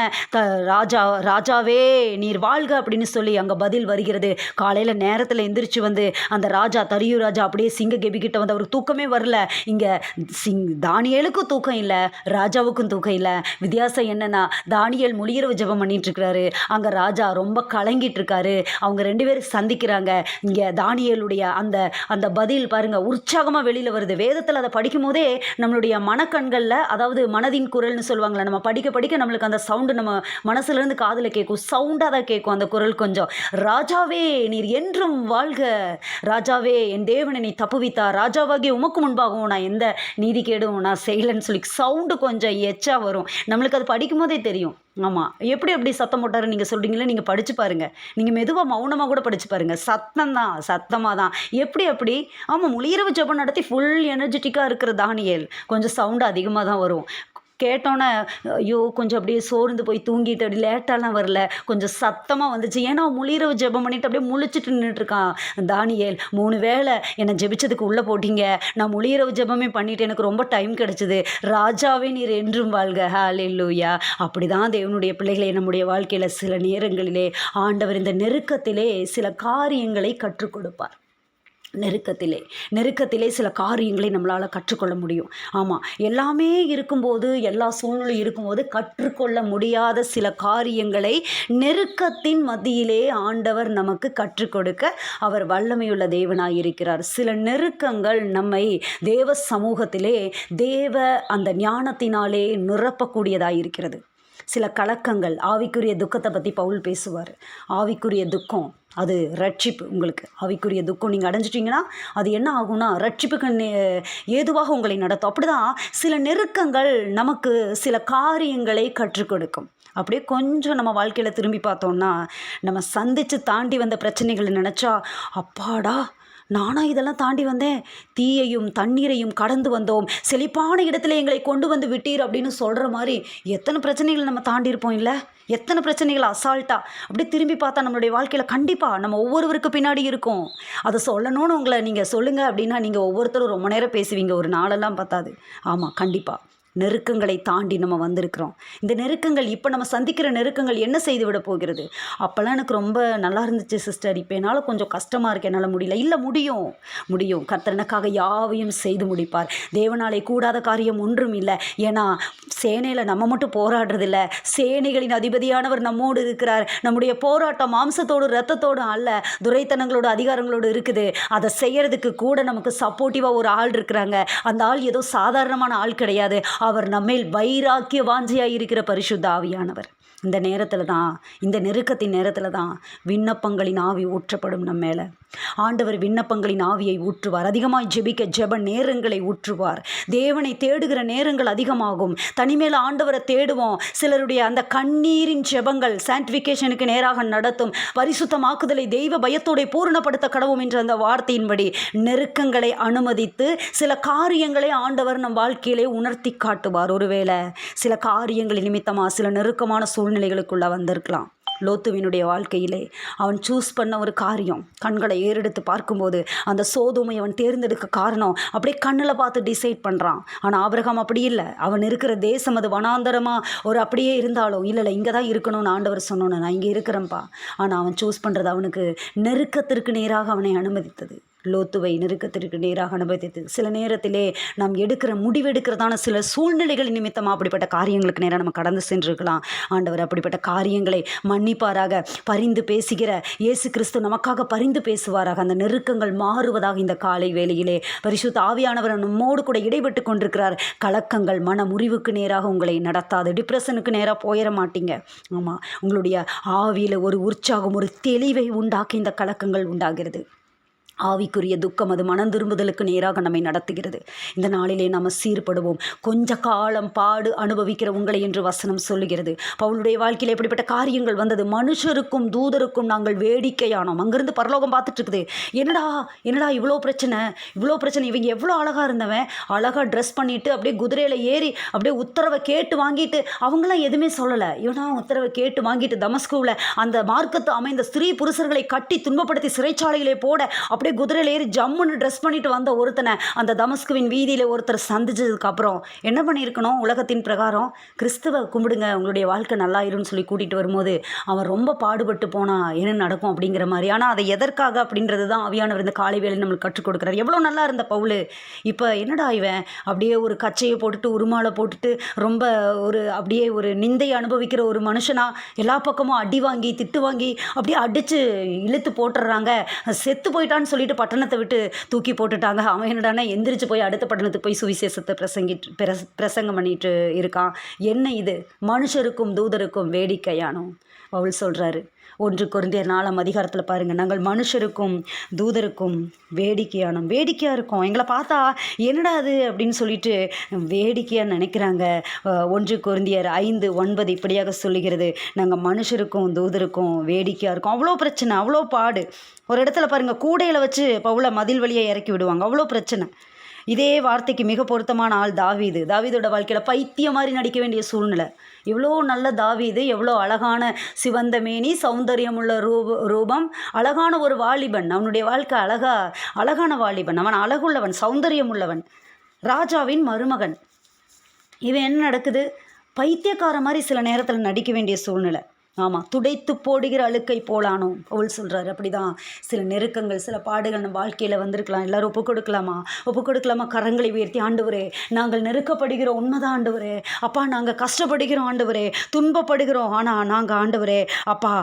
ராஜாவே நீர் வாழ்க அப்படின்னு சொல்லி அங்கே பதில் வருகிறது. காலையில் நேரத்தில் எந்திரிச்சு வந்து அந்த ராஜா தரியு ராஜா அப்படியே சிங்க கெபிக்கிட்ட வந்து அவருக்கு தூக்கமே வரல. இங்கே தானியேலுக்கும் தூக்கம் இல்லை, ராஜாவுக்கும் தூக்கம் இல்லை. வித்தியாசம் என்னன்னா, தானியேல் முழியரவு ஜெபம் பண்ணிட்டு இருக்கிறாரு, அங்கே ராஜா ரொம்ப கலங்கிட்டு இருக்காரு. அவங்க 2 பேரும் சந்திக்கிறாங்க. இங்கே தானியேலுடைய அந்த அந்த பதில் பாருங்க உற்சாகமாக வெளியில் வருது. வேதத்தில் அதை படிக்கும் போதே நம்மளுடைய மனக்கண்களில், அதாவது மனதின் குரல்னு சொல்லுவாங்களே, நம்ம படிக்க படிக்க நம்மளுக்கு அந்த சவுண்டு நம்ம மனசுலேருந்து காதில் கேட்கும், சவுண்டாக தான் கேட்கும் அந்த குரல். கொஞ்சம் ராஜாவே நீர் என்றும் வாழ்க, ராஜாவே என் தேவனை நீ தப்புவித்தார், ராஜாவாகிய உமக்கு முன்பாகவும் நான் எந்த நீதிகேடும் நான் செய்யலைன்னு சொல்லி சவுண்டு கொஞ்சம் எச்சா வரும். நம்மளுக்கு அது படிக்கும் போதே தெரியும். ஆமாம், எப்படி சத்தம் போட்டார் நீங்கள் சொல்கிறீங்களே, நீங்கள் படித்து பாருங்கள். நீங்கள் மெதுவாக மௌனமாக கூட படித்து பாருங்கள். சத்தமாக தான் எப்படி ஆமாம், முழியரவு ஜெபம் நடத்தி ஃபுல் எனர்ஜெட்டிக்காக இருக்கிற தானியேல் கொஞ்சம் சவுண்டு அதிகமாக தான் வரும். கேட்டோன்னே ஐயோ கொஞ்சம் அப்படியே சோர்ந்து போய் தூங்கிட்டு அப்படி லேட்டாலாம் வரல, கொஞ்சம் சத்தமாக வந்துச்சு. ஏன்னா முழியரவு ஜெபம் பண்ணிட்டு அப்படியே முழிச்சிட்டு நின்றுட்டுருக்கான் தானியேல். 3 வேளை என்னை ஜெபிச்சதுக்கு உள்ளே போட்டிங்க, நான் முழியரவு ஜெபமே பண்ணிவிட்டு எனக்கு ரொம்ப டைம் கிடச்சிது, ராஜாவே நீர் என்றும் வாழ்க, ஹல்லேலூயா. அப்படி தான் தேவனுடைய பிள்ளைகளை நம்முடைய வாழ்க்கையில் சில நேரங்களிலே ஆண்டவர் இந்த நெருக்கத்திலே சில காரியங்களை கற்றுக் கொடுப்பார். நெருக்கத்திலே சில காரியங்களை நம்மளால் கற்றுக்கொள்ள முடியும். ஆமாம், எல்லாமே இருக்கும்போது, எல்லா சூழ்நிலையும் இருக்கும்போது கற்றுக்கொள்ள முடியாத சில காரியங்களை நெருக்கத்தின் மத்தியிலே ஆண்டவர் நமக்கு கற்றுக் கொடுக்க அவர் வல்லமையுள்ள தேவனாய் இருக்கிறார். சில நெருக்கங்கள் நம்மை தேவ சமூகத்திலே தேவ அந்த ஞானத்தினாலே நிரப்பக்கூடியதாக இருக்கிறது. சில கலக்கங்கள், ஆவிக்குரிய துக்கத்தை பற்றி பவுல் பேசுவார். ஆவிக்குரிய துக்கம் அது ரட்சிப்பு. உங்களுக்கு ஆவிக்குரிய துக்கம் நீங்கள் அடைஞ்சிட்டிங்கன்னா அது என்ன ஆகும்னா ரட்சிப்புக்கு ஏதுவாக உங்களை நடத்தும். அப்படி தான் சில நெருக்கங்கள் நமக்கு சில காரியங்களை கற்றுக் கொடுக்கும். அப்படியே கொஞ்சம் நம்ம வாழ்க்கையில் திரும்பி பார்த்தோம்னா, நம்ம சந்தித்து தாண்டி வந்த பிரச்சனைகளை நினச்சா, அப்பாடா நானா இதெல்லாம் தாண்டி வந்தேன், தீயையும் தண்ணீரையும் கடந்து வந்தோம், செழிப்பான இடத்துல எங்களை கொண்டு வந்து விட்டீர் அப்படின்னு சொல்கிற மாதிரி எத்தனை பிரச்சனைகள் நம்ம தாண்டி இருப்போம் இல்லை? எத்தனை பிரச்சனைகள் அசால்ட்டாக அப்படியே திரும்பி பார்த்தா நம்மளுடைய வாழ்க்கையில் கண்டிப்பாக நம்ம ஒவ்வொருவருக்கு பின்னாடி இருக்கும். அதை சொல்லணும்னு உங்களை நீங்கள் சொல்லுங்கள் அப்படின்னா நீங்கள் ஒவ்வொருத்தரும் ரொம்ப நேரம் பேசுவீங்க, ஒரு நாளெல்லாம் பத்தாது. ஆமாம், கண்டிப்பாக நெருக்கங்களை தாண்டி நம்ம வந்திருக்கிறோம். இந்த நெருக்கங்கள், இப்போ நம்ம சந்திக்கிற நெருக்கங்கள் என்ன செய்து விட போகிறது? அப்போல்லாம் எனக்கு ரொம்ப நல்லா இருந்துச்சு சிஸ்டர், இப்போ என்னால் கொஞ்சம் கஷ்டமாக இருக்குது, என்னால் முடியல. இல்லை, முடியும். கர்த்தர் எனக்காக யாவையும் செய்து முடிப்பார். தேவனாலே கூடாத காரியம் ஒன்றும் இல்லை. ஏன்னா சேனையில் நம்ம மட்டும் போராடுறதில்ல, சேனைகளின் அதிபதியானவர் நம்மோடு இருக்கிறார். நம்முடைய போராட்டம் மாம்சத்தோடு இரத்தத்தோடு அல்ல, துரைத்தனங்களோட அதிகாரங்களோடு இருக்குது. அதை செய்யறதுக்கு கூட நமக்கு சப்போர்ட்டிவாக ஒரு ஆள் இருக்கிறாங்க. அந்த ஆள் ஏதோ சாதாரணமான ஆள் கிடையாது. அவர் நம்மேல் வைராக்கிய வாஞ்சையாக இருக்கிற பரிசுத்த ஆவியானவர். இந்த நேரத்தில் தான், இந்த நெருக்கத்தின் நேரத்தில் தான் விண்ணப்பங்களின் ஆவி ஊற்றப்படும் நம்ம மேலே. ஆண்டவர் விண்ணப்பங்களின் ஆவியை ஊற்றுவார். அதிகமாக ஜெப நேரங்களை ஊற்றுவார். தேவனை தேடுகிற நேரங்கள் அதிகமாகும். தனிமேல் ஆண்டவரை தேடுவோம். சிலருடைய அந்த கண்ணீரின் ஜெபங்கள் சான்டிஃபிகேஷனுக்கு நேராக நடத்தும். பரிசுத்தமாக்குதலை தெய்வ பயத்தோடு பூரணப்படுத்த கடவும் என்ற அந்த வார்த்தையின்படி நெருக்கங்களை அனுமதித்து சில காரியங்களை ஆண்டவர் நம் வாழ்க்கையிலே உணர்த்தி காட்டுவார். ஒருவேளை சில காரியங்கள் நிமித்தமாக சில நெருக்கமான சூழ்நிலைகளுக்குள்ள வந்திருக்கலாம். லோத்துவினுடைய வாழ்க்கையிலே அவன் சூஸ் பண்ண ஒரு காரியம், கண்களை ஏறெடுத்து பார்க்கும்போது அந்த சோதோமை அவன் தேர்ந்தெடுக்க காரணம் அப்படியே கண்ணில் பார்த்து டிசைட் பண்ணுறான். ஆனால் ஆபிரகாம் அப்படி இல்லை. அவன் இருக்கிற தேசம் அது வனாந்தரமாக ஒரு அப்படியே இருந்தாலும் இல்லை இங்கே தான் இருக்கணும்னு ஆண்டவர் சொன்னோன்னு நான் இங்கே இருக்கிறேன்ப்பா. ஆனால் அவன் சூஸ் பண்ணுறது அவனுக்கு நெருக்கத்திற்கு நேராக அவனை அனுமதித்தது. லோத்துவை நெருக்கத்திற்கு நேராக அனுபவித்தது. சில நேரத்திலே நாம் முடிவெடுக்கிறதான சில சூழ்நிலைகள் நிமித்தமாக அப்படிப்பட்ட காரியங்களுக்கு நேராக நம்ம கடந்து சென்றிருக்கலாம். ஆண்டவர் அப்படிப்பட்ட காரியங்களை மன்னிப்பாராக. பரிந்து பேசுகிற இயேசு கிறிஸ்து நமக்காக பரிந்து பேசுவாராக. அந்த நெருக்கங்கள் மாறுவதாக இந்த காலை வேளையிலே பரிசுத்த ஆவியானவர் நம்மோடு கூட இடைப்பட்டு கொண்டிருக்கிறார். கலக்கங்கள் மன முறிவுக்கு நேராக உங்களை நடத்தாது. டிப்ரெஷனுக்கு நேராக போயிட மாட்டீங்க. ஆமாம், உங்களுடைய ஆவியில் ஒரு உற்சாகம், ஒரு தெளிவை உண்டாக்கி இந்த கலக்கங்கள் உண்டாகிறது. ஆவிக்குரிய துக்கம் அது மனம் திரும்புதலுக்கு நேராக நம்மை நடத்துகிறது. இந்த நாளிலே நாம் சீர்படுவோம். கொஞ்ச காலம் பாடு அனுபவிக்கிற உங்களை என்று வசனம் சொல்லுகிறது. பவுலுடைய வாழ்க்கையில் எப்படிப்பட்ட காரியங்கள் வந்தது. மனுஷருக்கும் தூதருக்கும் நாங்கள் வேடிக்கையானோம். அங்கிருந்து பரலோகம் பார்த்துட்டு இருக்குது. என்னடா என்னடா இவ்வளோ பிரச்சனை, இவ்வளோ பிரச்சனை. இவங்க எவ்வளோ அழகாக இருந்தவன், அழகாக ட்ரெஸ் பண்ணிட்டு அப்படியே குதிரையில் ஏறி அப்படியே உத்தரவை கேட்டு வாங்கிட்டு, அவங்களாம் எதுவுமே சொல்லலை. இவனா உத்தரவை கேட்டு வாங்கிட்டு தமஸ்குவில் அந்த மார்க்கத்து அமைந்த ஸ்திரீ புருஷர்களை கட்டி துன்பப்படுத்தி சிறைச்சாலையிலே போட அப்படியே குதிரையில் ஏறி ஜம்முன்னு ட்ரெஸ் பண்ணிட்டு வந்த ஒருத்தனை அந்த தமஸ்குவின் வீதியில் ஒருத்தர் சந்திச்சதுக்கு அப்புறம் என்ன பண்ணியிருக்கணும்? உலகத்தின் பிரகாரம் கிறிஸ்துவ கும்பிடுங்க, உங்களுடைய வாழ்க்கை நல்லா இருன்னு சொல்லி கூட்டிகிட்டு வரும்போது அவன் ரொம்ப பாடுபட்டு போனால் என்ன நடக்கும் அப்படிங்கிற மாதிரி. ஆனால் அதை எதற்காக அப்படின்றது தான் ஆவியானவர் இந்த காலை வேலை நம்மளுக்கு கற்றுக் கொடுக்குறாரு. எவ்வளோ நல்லா இருந்த பவுல் இப்போ என்னடா இவன் அப்படியே ஒரு கச்சையை போட்டுட்டு உருமாலை போட்டுட்டு ரொம்ப அப்படியே ஒரு நிந்தை அனுபவிக்கிற ஒரு மனுஷனா, எல்லா பக்கமும் அடி வாங்கி திட்டு வாங்கி அப்படியே அடித்து இழுத்து போட்டுடுறாங்க. செத்து போயிட்டான்னு சொல்லிட்டு பட்டணத்தை விட்டு தூக்கி போட்டுட்டாங்க. அவன் என்னடானா எந்திரிச்சு போய் அடுத்த பட்டணத்துக்கு போய் சுவிசேஷத்தை பிரசங்கம் பண்ணிட்டு இருக்கான். என்ன இது? மனுஷருக்கும் தூதருக்கும் வேடிக்கையானோம் பவுல் சொல்கிறாரு. 1 கொரிந்தியர் 4ஆம் அதிகாரத்தில் பாருங்கள், நாங்கள் மனுஷருக்கும் தூதருக்கும் வேடிக்கையாக இருக்கும். எங்களை பார்த்தா என்னடா அது அப்படின்னு சொல்லிட்டு வேடிக்கையாக நினைக்கிறாங்க. 1 கொரிந்தியர் 5:9 இப்படியாக சொல்லுகிறது, நாங்கள் மனுஷருக்கும் தூதருக்கும் வேடிக்கையாக இருக்கும். அவ்வளோ பிரச்சனை, அவ்வளோ பாடு. ஒரு இடத்துல பாருங்கள், கூடையில் வச்சு பவுலை மதில் வழியை இறக்கி விடுவாங்க. அவ்வளோ பிரச்சனை. இதே வார்த்தைக்கு மிக பொருத்தமான ஆள் தாவீது. தாவீதோட வாழ்க்கையில் பைத்தியம் மாதிரி நடிக்க வேண்டிய சூழ்நிலை. எவ்வளோ நல்ல தாவீது, எவ்வளோ அழகான சிவந்த மேனி, சௌந்தரியமுள்ள ரூபம், அழகான ஒரு வாலிபன். அவனுடைய வாழ்க்கை அழகான வாலிபன். அவன் அழகுள்ளவன், சௌந்தரியம் உள்ளவன், ராஜாவின் மருமகன். இவன் என்ன நடக்குது? பைத்தியக்கார மாதிரி சில நேரத்தில் நடிக்க வேண்டிய சூழ்நிலை. ஆமாம், துடைத்து போடுகிற அழுக்கை போலானோம் பவுல் சொல்கிறாரு. அப்படி தான் சில நெருக்கங்கள், சில பாடுகள் நம்ம வாழ்க்கையில் வந்திருக்கலாம். எல்லோரும் ஒப்பு கொடுக்கலாமா? கரங்களை உயர்த்தி, ஆண்டவரே நாங்கள் நெருக்கப்படுகிறோம், உண்மைதான் ஆண்டவரே, அப்பா நாங்கள் கஷ்டப்படுகிறோம் ஆண்டவரே, துன்பப்படுகிறோம், ஆனால் நாங்கள் ஆண்டவரே அப்பா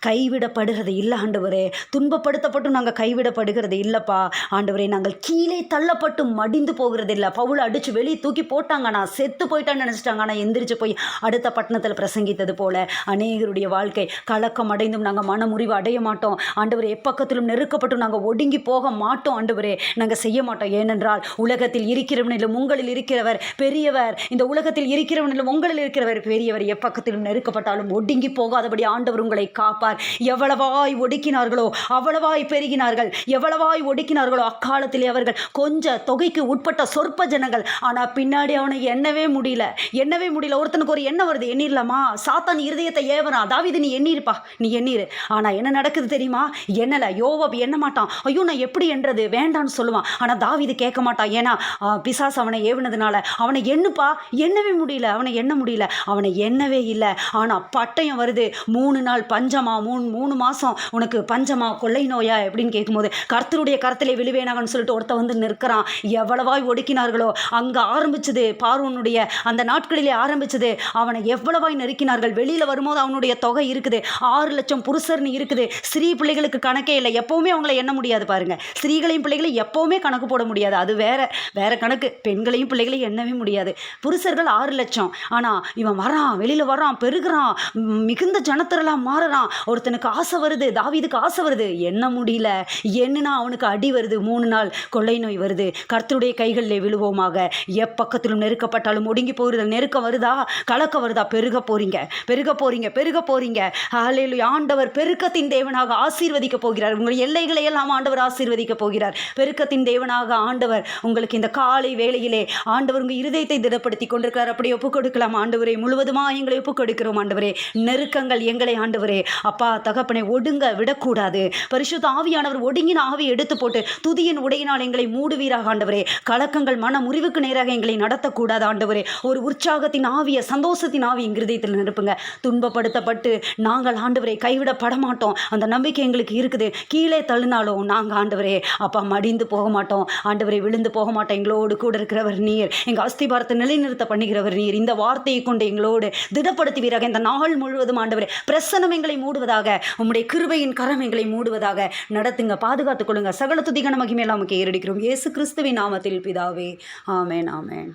கைவிடப்படுகிறது இல்லை ஆண்டவரே, துன்பப்படுத்தப்பட்டும் நாங்கள் கைவிடப்படுகிறது இல்லைப்பா ஆண்டவரே, நாங்கள் கீழே தள்ளப்பட்டும் மடிந்து போகிறது இல்லை. பவுல் அடித்து வெளியே தூக்கி போட்டாங்க, நான் செத்து போயிட்டான்னு நினச்சிட்டாங்க. ஆனால் எந்திரிச்சு போய் அடுத்த பட்டணத்தில் பிரசங்கித்தது போல அநேகருடைய வாழ்க்கை கலக்கம் அடைந்தும் நாங்கள் மனமுறிவு அடைய மாட்டோம் ஆண்டவரே. எப்பக்கத்திலும் நெருக்கப்பட்டும் நாங்கள் ஒடுங்கி போக மாட்டோம் ஆண்டவரே, நாங்கள் செய்ய மாட்டோம். ஏனென்றால் உலகத்தில் இருக்கிறவனிலும் உங்களில் இருக்கிறவர் பெரியவர், இந்த உலகத்தில் இருக்கிறவனிலும் உங்களில் இருக்கிறவர் பெரியவர். எப்பக்கத்திலும் நெருக்கப்பட்டாலும் ஒடுங்கி போகாதபடி ஆண்டவர் உங்களை காப்பார். எவ்வளவாய் ஒடுக்கினார்களோ அவ்வளவாய் பெருகினார்கள், எவ்வளவாய் ஒடுக்கினார்களோ அக்காலத்திலே அவர்கள் கொஞ்ச தொகைக்கு உட்பட்ட சொற்ப ஜனங்கள். ஆனால் பின்னாடி அவனை எண்ணவே முடியல. ஒருத்தனுக்கு ஒரு எண்ணம் வருது, எண்ணிரலாமா? சாத்தான் இருதயத்தை ஏவறான், தாவீது நீ எண்ணிருப்பா, நீ எண்ணிரு. ஆனால் என்ன நடக்குது தெரியுமா? எண்ணலை. யோவாப் எண்ண மாட்டான். ஐயோ நான் எப்படி எண்றது, வேண்டான்னு சொல்லுவான். ஆனால் தாவீது கேட்க மாட்டான். ஏன்னா பிசாசு அவனை ஏவினதுனால அவனை எண்ணுப்பா, எண்ணவே முடியல, அவனை எண்ண முடியல, அவனை எண்ணவே இல்லை. ஆனால் பட்டயம் வருது, 3 நாள் பஞ்சமா, 3 மாதம் உனக்கு பஞ்சமா, கொள்ளை நோயா அப்படின்னு கேட்கும்போது கர்த்தருடைய கரத்திலே விழுவேனாகன்னு சொல்லிட்டு ஒருத்த வந்து நிற்கிறான். எவ்வளவாய் ஒடுக்கினார்களோ அங்கே ஆரம்பிச்சது, பார்வோனுடைய அந்த நாட்களிலே ஆரம்பிச்சது. அவனை எவ்வளவாய் நெருக்கினார்கள். வெளியில் வரும்போது அவனுடைய தொகை இருக்குது, 6 லட்சம் புருஷர்னு இருக்குது. ஸ்திரீ பிள்ளைகளுக்கு கணக்கே இல்லை. எப்போவுமே அவங்கள எண்ண முடியாது பாருங்கள். ஸ்திரீகளையும் பிள்ளைகளையும் எப்போவுமே கணக்கு போட முடியாது, அது வேற கணக்கு. பெண்களையும் பிள்ளைகளையும் எண்ணவே முடியாது. புருஷர்கள் 6 லட்சம். ஆனால் இவன் வரான், வெளியில் வரான், பெருகிறான், மிகுந்த ஜனத்திரலாம் மாறுறான். ஒருத்தனுக்கு ஆசை வருது, தாவீதுக்கு ஆசை வருது, எண்ண முடியல. என்னன்னா அவனுக்கு அடி வருது, 3 நாள் கொள்ளை நோய் வருது. கர்த்தருடைய கைகளில் விழுவோமாக. எப்பக்கத்திலும் நெருக்கப்பட்டாலும் ஒடுங்கி போகிறது. நெருக்கம் வருதா, கலக்க வருதா, பெருக போறீங்க. ஹல்லேலூயா. ஆண்டவர் பெருக்கத்தின் தேவனாக ஆசீர்வதிக்க போகிறார். உங்கள் எல்லைகளை எல்லாம் ஆண்டவர் ஆசீர்வதிக்க போகிறார். பெருக்கத்தின் தேவனாக ஆண்டவர் உங்களுக்கு இந்த காலை வேளையிலே ஆண்டவர் உங்கள் இருதயத்தை திடப்படுத்தி கொண்டிருக்கிறார். அப்படி ஒப்புக் கொடுக்கலாம் ஆண்டவரே. முழுவதுமாக எங்களை ஒப்புக் கொடுக்கிறோம் ஆண்டவரே. நெருக்கங்கள் எங்களை ஆண்டவரே அப்பா தகப்பனை ஒடுங்க விடக்கூடாது. பரிசுத்த ஆவியானவர் ஒடுங்கின ஆவியை எடுத்து போட்டு துதியின் உடையினால் எங்களை மூடுவீராக ஆண்டவரே. கலக்கங்கள் மன முறிவுக்கு நேராக எங்களை நடத்தக்கூடாது ஆண்டவரே. ஒரு உற்சாகத்தின் ஆவியை, சந்தோஷத்தின் ஆவி எங்கள் இருதயத்தில் நிரப்புங்க. துன்பப்படுத்தப்பட்டு நாங்கள் ஆண்டவரே கைவிடப்பட மாட்டோம், அந்த நம்பிக்கை எங்களுக்கு இருக்குது. கீழே தள்ளினாலும் நாங்கள் ஆண்டவரே அப்பா மடிந்து போக மாட்டோம் ஆண்டவரே, விழுந்து போக மாட்டோம். எங்களோடு கூட இருக்கிறவர் நீர், எங்கள் அஸ்திபாரத்தை நிலைநிறுத்த பண்ணுகிறவர் நீர். இந்த வார்த்தையை கொண்டு எங்களோடு திடப்படுத்துவீராக. இந்த நாள் முழுவதும் ஆண்டவரே பிரசன்னம் எங்களை மூடுவதாக, உம்முடைய கிருபையின் கரம் எங்களை மூடுவதாக நடத்துங்க, பாதுகாத்துக் கொள்ளுங்க. சகல துதி கன மகிமையெல்லாம் நமக்கு ஏறெடுக்கிறோம் இயேசு கிறிஸ்துவின் நாமத்தில் பிதாவே. ஆமென்.